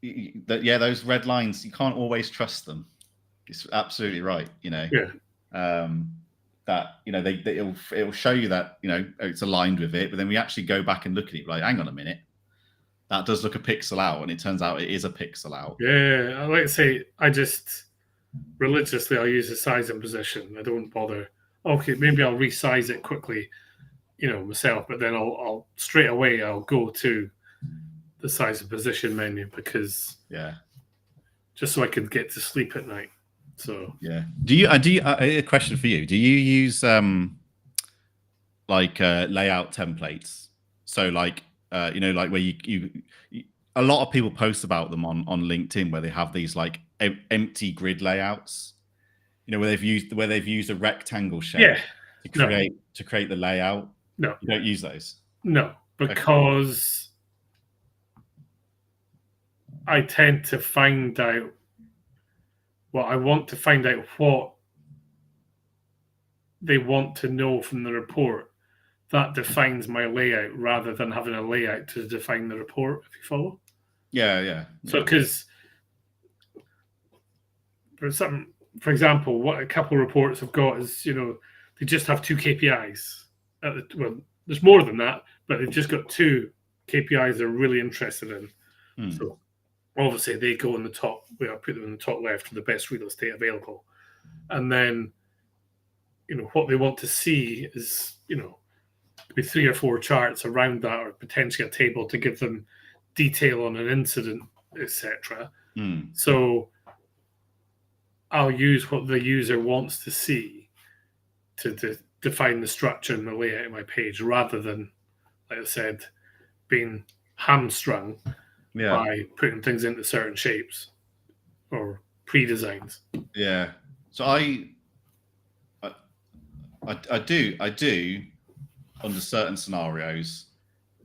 Speaker 1: those red lines, you can't always trust them. It's absolutely right. That it'll show you that it's aligned with it, but then we actually go back and look at it. Like, hang on a minute, that does look a pixel out, and it turns out it is a pixel out.
Speaker 2: Yeah, I like to say I just religiously I'll use the size and position. I don't bother. Okay, maybe I'll resize it quickly, myself, but then I'll straight away I'll go to the size and position menu because just so I can get to sleep at night. So
Speaker 1: do you a question for you? Do you use layout templates? So like like where you a lot of people post about them on LinkedIn, where they have these like empty grid layouts, where they've used a rectangle shape to create the layout.
Speaker 2: No,
Speaker 1: you don't use those.
Speaker 2: No, because I tend to find out. Well, I want to find out what they want to know from the report. That defines my layout rather than having a layout to define the report, if you follow.
Speaker 1: Yeah.
Speaker 2: So, because for example, what a couple of reports have got is, they just have 2 KPIs. Well, there's more than that, but they've just got 2 KPIs they're really interested in. So, obviously, they go in the top. I put them in the top left for the best real estate available, and then, what they want to see is, be 3 or 4 charts around that, or potentially a table to give them detail on an incident, etc. So, I'll use what the user wants to see to define the structure and the layout of my page, rather than, like I said, being hamstrung by putting things into certain shapes or pre-designs.
Speaker 1: Yeah. So I I do under certain scenarios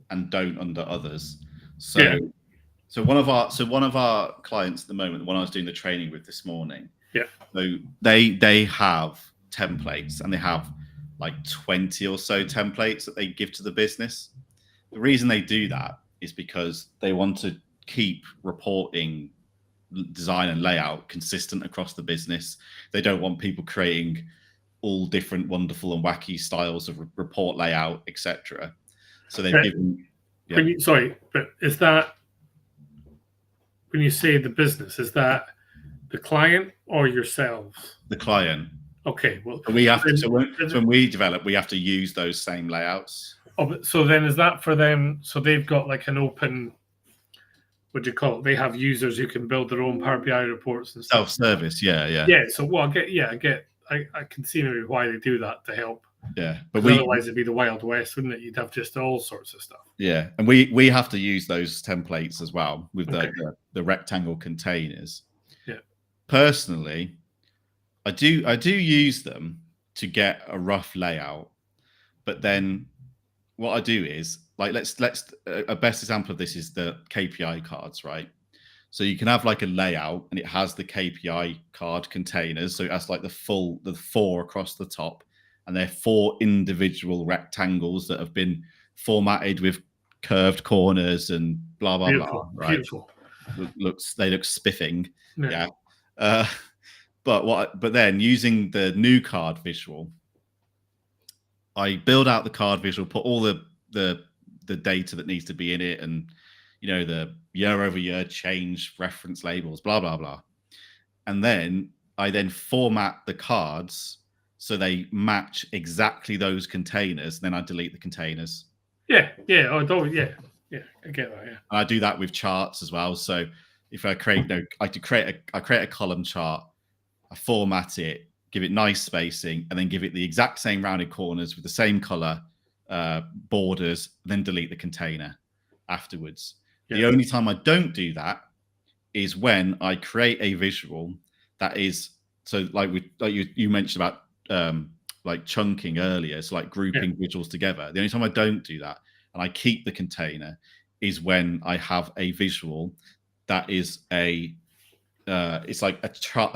Speaker 1: and don't under others. So one of our clients at the moment, the one I was doing the training with this morning, so they have templates, and they have like 20 or so templates that they give to the business. The reason they do that is because they want to keep reporting, design and layout consistent across the business. They don't want people creating all different wonderful and wacky styles of report layout, etc. So they've given.
Speaker 2: But is that, when you say the business, is that the client or yourselves?
Speaker 1: The client.
Speaker 2: Okay, well,
Speaker 1: we have to. So when we develop, we have to use those same layouts.
Speaker 2: Oh, but so then is that for them? So they've got like an open, what do you call it? They have users who can build their own Power BI reports and stuff.
Speaker 1: Self-service, yeah.
Speaker 2: So well, I can see maybe why they do that to help.
Speaker 1: Yeah,
Speaker 2: but otherwise it'd be the Wild West, wouldn't it? You'd have just all sorts of stuff.
Speaker 1: Yeah, and we have to use those templates as well with the rectangle containers.
Speaker 2: Yeah.
Speaker 1: Personally, I do use them to get a rough layout, but then what I do is, like, let's a best example of this is the KPI cards, right? So you can have like a layout and it has the KPI card containers. So it has like the 4 across the top, and they're 4 individual rectangles that have been formatted with curved corners and blah blah blah. Right?
Speaker 2: Beautiful.
Speaker 1: They look spiffing. Yeah. But then using the new card visual, I build out the card visual, put all the data that needs to be in it, and the year-over-year change, reference labels, blah blah blah, and then I format the cards so they match exactly those containers. And then I delete the containers.
Speaker 2: I get that. Yeah, and
Speaker 1: I do that with charts as well. So if I create a column chart, I format it, give it nice spacing, and then give it the exact same rounded corners with the same color borders, then delete the container afterwards. The only time I don't do that is when I create a visual that is, so like you mentioned about like chunking earlier, it's like grouping visuals together. The only time I don't do that and I keep the container is when I have a visual that is it's like a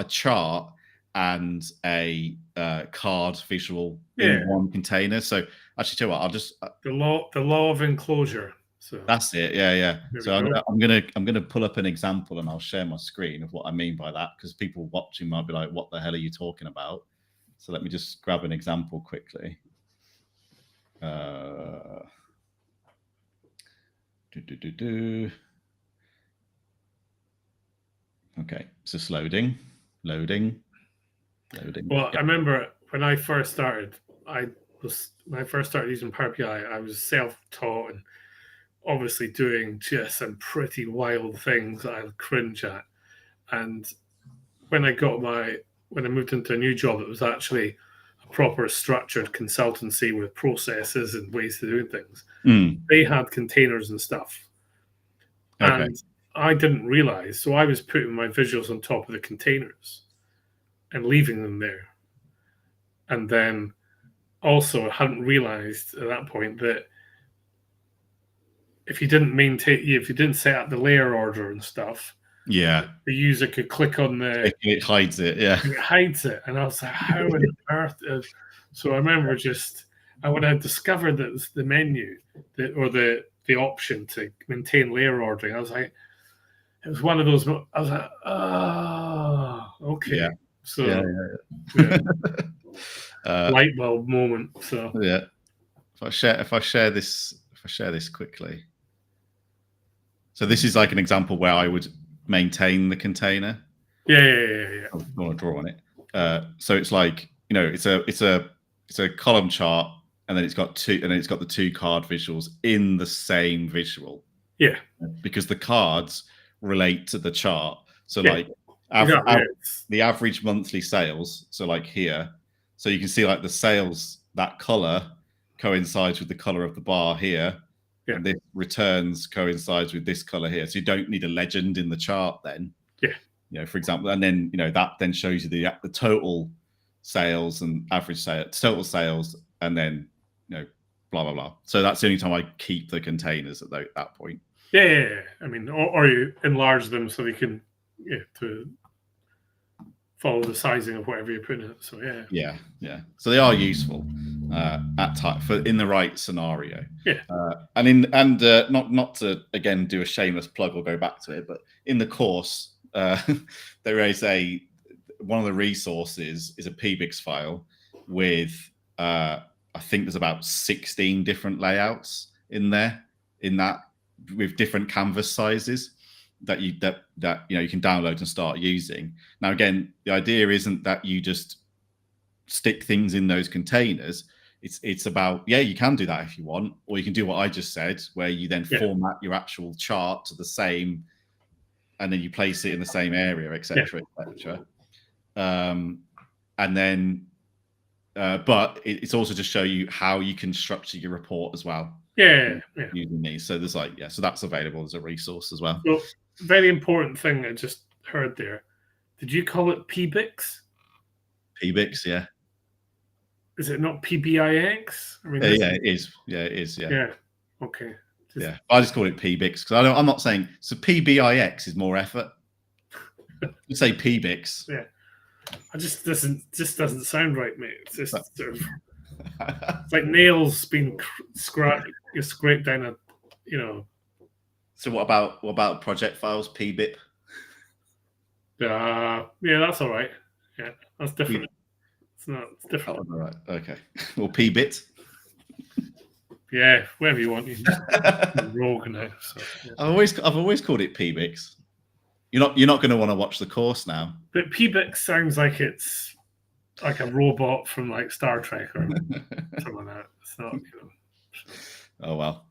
Speaker 1: chart and a card visual in one container. So actually, tell you what, I'll just
Speaker 2: the law of enclosure. So
Speaker 1: that's it. Yeah. So I'm gonna pull up an example and I'll share my screen of what I mean by that, because people watching might be like, "What the hell are you talking about?" So let me just grab an example quickly. Okay, it's just loading. Well,
Speaker 2: I remember when I first started, using Power BI, I was self-taught and obviously doing just some pretty wild things that I would cringe at. And when I moved into a new job that was actually a proper structured consultancy with processes and ways to do things, they had containers and stuff. Okay. And I didn't realize, so I was putting my visuals on top of the containers and leaving them there. And then also I hadn't realized at that point that if you didn't set up the layer order and stuff, the user could click on
Speaker 1: it hides it.
Speaker 2: It hides it. And I was like, how on earth? So I remember when I discovered that it was the menu or the option to maintain layer ordering, I was like, it was one of those, I was like, oh, okay.
Speaker 1: Yeah.
Speaker 2: So light bulb moment. So
Speaker 1: if I share this quickly. So this is like an example where I would maintain the container.
Speaker 2: Yeah.
Speaker 1: I want to draw on it. So it's like, it's a column chart, and then it's got the 2 card visuals in the same visual.
Speaker 2: Yeah.
Speaker 1: Because the cards relate to the chart. So like the average monthly sales. So like here, so you can see like the sales, that color coincides with the color of the bar here. Yeah. And this returns coincides with this color here. So you don't need a legend in the chart then.
Speaker 2: Yeah.
Speaker 1: For example, and then that then shows you the total sales and average sales, total sales, and then blah blah blah. So that's the only time I keep the containers at that point.
Speaker 2: Yeah. I mean, or you enlarge them so they can to follow the sizing of whatever you put in it. So
Speaker 1: yeah. So they are useful at time for in the right scenario.
Speaker 2: Yeah.
Speaker 1: And not to again do a shameless plug or go back to it, but in the course there is one of the resources is a PBIX file with I think there's about 16 different layouts in that with different canvas sizes that you can download and start using. Now, again, the idea isn't that you just stick things in those containers. It's about, you can do that if you want, or you can do what I just said, where you then format your actual chart to the same, and then you place it in the same area, etc., etc. And then, but it's also to show you how you can structure your report as well. Using these. So there's so that's available as a resource as well.
Speaker 2: So, very important thing I just heard there. Did you call it PBIX?
Speaker 1: PBIX, yeah.
Speaker 2: Is it not PBIX? I mean,
Speaker 1: it is. Yeah, it is. Yeah.
Speaker 2: Yeah. Okay.
Speaker 1: I just call it PBIX because I'm not saying so. PBIX is more effort. You say PBIX.
Speaker 2: Yeah. I just doesn't sound right, mate. It's just sort of it's like nails being scraped down a,
Speaker 1: So what about project files? PBIP.
Speaker 2: Yeah, that's all right. Yeah, that's different. It's different.
Speaker 1: Oh, all right. Okay. Well, PBIT.
Speaker 2: Yeah, whatever you want. You can rogue now. So, yeah.
Speaker 1: I've always called it PBIX. You're not going to want to watch the course now.
Speaker 2: But PBIX sounds like it's like a robot from like Star Trek or something like that. It's not,
Speaker 1: Oh well,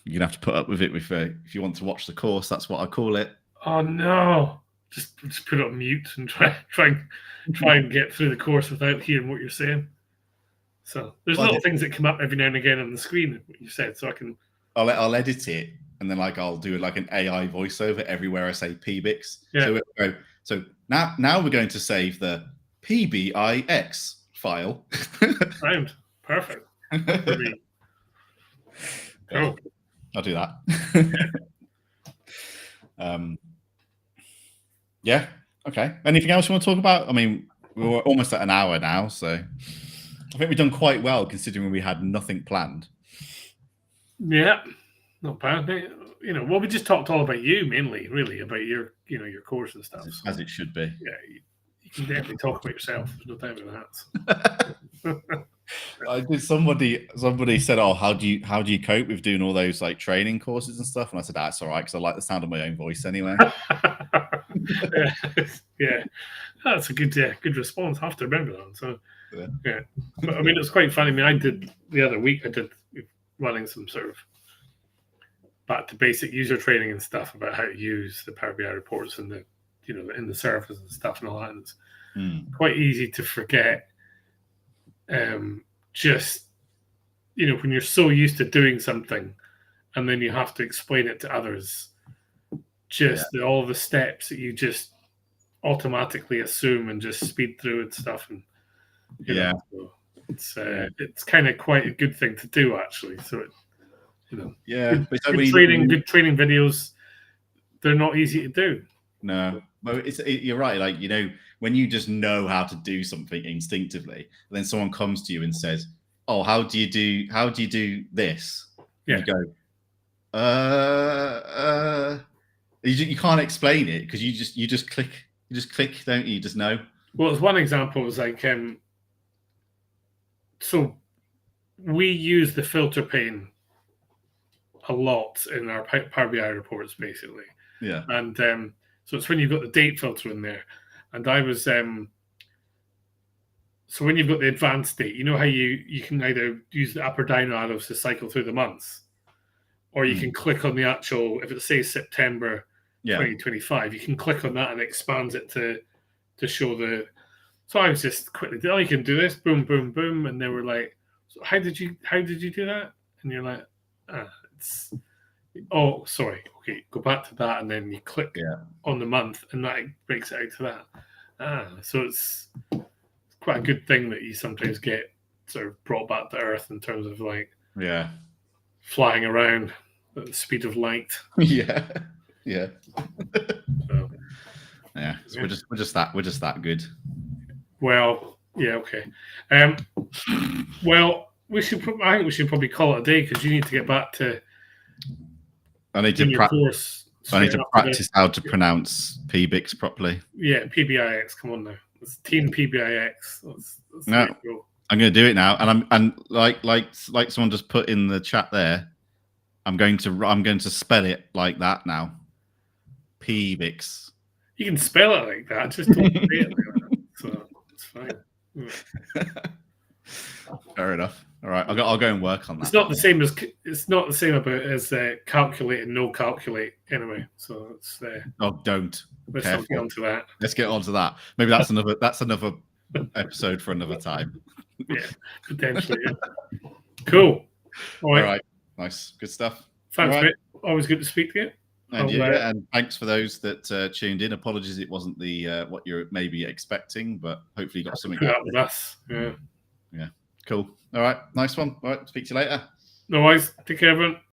Speaker 1: you're gonna have to put up with it if you want to watch the course. That's what I call it.
Speaker 2: Oh no! Just put it on mute and try and get through the course without hearing what you're saying. So there's little things that come up every now and again on the screen. What you said, so
Speaker 1: I'll edit it and then I'll do like an AI voiceover everywhere I say PBIX.
Speaker 2: Yeah.
Speaker 1: So now we're going to save the PBIX file.
Speaker 2: Sound perfect. For me. Cool.
Speaker 1: I'll do that. Yeah. Okay. Anything else you want to talk about? I mean, we're almost at an hour now, so I think we've done quite well considering we had nothing planned.
Speaker 2: Yeah, not bad. Well, we just talked all about you mainly, really, about your course and stuff.
Speaker 1: As it should be.
Speaker 2: Yeah, you can definitely talk about yourself. There's no doubt about that.
Speaker 1: Somebody said, "Oh, how do you cope with doing all those like training courses and stuff?" And I said, "That's all right because I like the sound of my own voice anyway."
Speaker 2: Yeah, that's a good response. I have to remember that. So yeah, but I mean, it was quite funny. I mean, I did the other week. I did running some sort of back to basic user training and stuff about how to use the Power BI reports and the in the service and stuff and all that. And it's quite easy to forget. Just when you're so used to doing something and then you have to explain it to others, all the steps that you just automatically assume and just speed through and stuff, and so it's kind of quite a good thing to do actually. So good training videos, they're not easy to do.
Speaker 1: No, well, you're right. Like when you just know how to do something instinctively, then someone comes to you and says, "Oh, how do you do this?"
Speaker 2: Yeah.
Speaker 1: You go, you can't explain it because you just click, don't you? You just know.
Speaker 2: Well, as one example was like, so we use the filter pane a lot in our Power BI reports, basically.
Speaker 1: Yeah.
Speaker 2: And so it's when you've got the date filter in there. And I was, so when you've got the advanced date, how you can either use the up or down arrows to cycle through the months, or you can click on the actual, if it says September 2025, you can click on that and it expands it to show the. So I was just quickly, you can do this, boom, boom, boom. And they were like, so how did you do that? And you're like, oh, sorry. Okay, go back to that, and then you click on the month, and that breaks it out to that. So it's quite a good thing that you sometimes get sort of brought back to Earth in terms of like flying around at the speed of light.
Speaker 1: Yeah.
Speaker 2: So,
Speaker 1: So we're just that good.
Speaker 2: Well, yeah, okay. Well, I think we should probably call it a day because you need to get back to.
Speaker 1: I need to practice how to pronounce PBIX properly.
Speaker 2: Yeah, PBIX. Come on now, it's Team PBIX. That's
Speaker 1: no, I'm going to do it now, and like someone just put in the chat there. I'm going to spell it like that now. PBIX.
Speaker 2: You can spell it like that. Just don't say it like that. So it's fine.
Speaker 1: Fair enough. All right, I'll go and work on that.
Speaker 2: It's not the same as calculate and no calculate anyway. So it's
Speaker 1: oh, don't.
Speaker 2: Let's not get onto that.
Speaker 1: Let's get onto that. Maybe that's another episode for another time.
Speaker 2: Yeah, potentially. Yeah. Cool.
Speaker 1: All right. Nice. Good stuff.
Speaker 2: Thanks, mate. Always good to speak to you.
Speaker 1: And and thanks for those that tuned in. Apologies, it wasn't the what you're maybe expecting, but hopefully you got something
Speaker 2: out with us. Yeah.
Speaker 1: Cool. All right. Nice one. All right. Speak to you later.
Speaker 2: No worries. Take care, everyone.